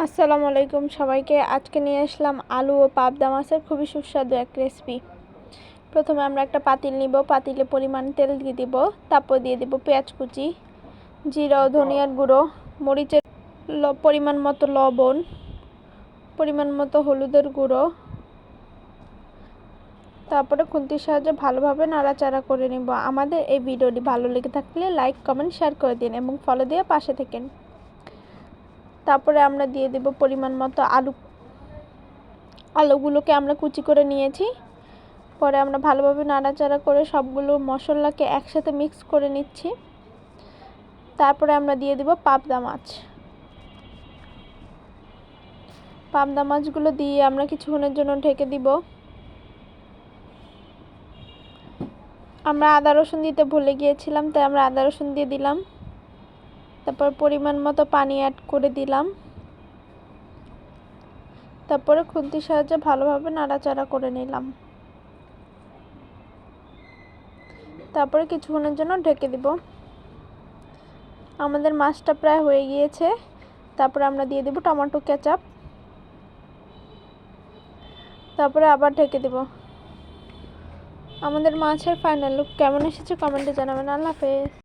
আসসালামু আলাইকুম সবাইকে। আজকে নিয়ে আসলাম আলু ও পাবদা মাছের খুবই সুস্বাদু এক রেসিপি। প্রথমে আমরা একটা পাতিল নিব, পাতিলে পরিমাণ তেল দিয়ে দিব, তারপর দিয়ে দিব পেঁয়াজ কুচি, জিরা ও ধনিয়ার গুঁড়ো, মরিচের পরিমাণ মতো লবণ, পরিমাণ মতো হলুদের গুঁড়ো। তারপরে খুন্তির সাহায্যে ভালোভাবে নাড়াচাড়া করে নিব। আমাদের এই ভিডিওটি ভালো লেগে থাকলে লাইক কমেন্ট শেয়ার করে দিন এবং ফলো দিয়ে পাশে থাকেন। তারপরে আমরা দিয়ে দেব পরিমাণ মতো আলুগুলোকে আমরা কুচি করে নিয়েছি। পরে আমরা ভালোভাবে নাড়াচাড়া করে সবগুলো মশলাকে একসাথে মিক্স করে নিচ্ছি। তারপরে আমরা দিয়ে দেব পাবদা মাছ। পাবদা মাছগুলো দিয়ে আমরা কিছুক্ষণের জন্য ঢেকে দিব। আমরা আদা রসুন দিতে ভুলে গিয়েছিলাম, তাই আমরা আদা রসুন দিয়ে দিলাম। তারপর পরিমাণ মতো পানি অ্যাড করে দিলাম। তারপরে খুন্তির সাহায্যে ভালোভাবে নাড়াচাড়া করে নিলাম। তারপরে কিছুক্ষণের জন্য ঢেকে দিব। আমাদের মাছটা প্রায় হয়ে গিয়েছে। তারপরে আমরা দিয়ে দেব টমেটো কেচাপ। তারপরে আবার ঢেকে দেব। আমাদের মাছের ফাইনাল লুক কেমন এসেছে কমেন্টে জানাবেন। আল্লাহ হাফেজ।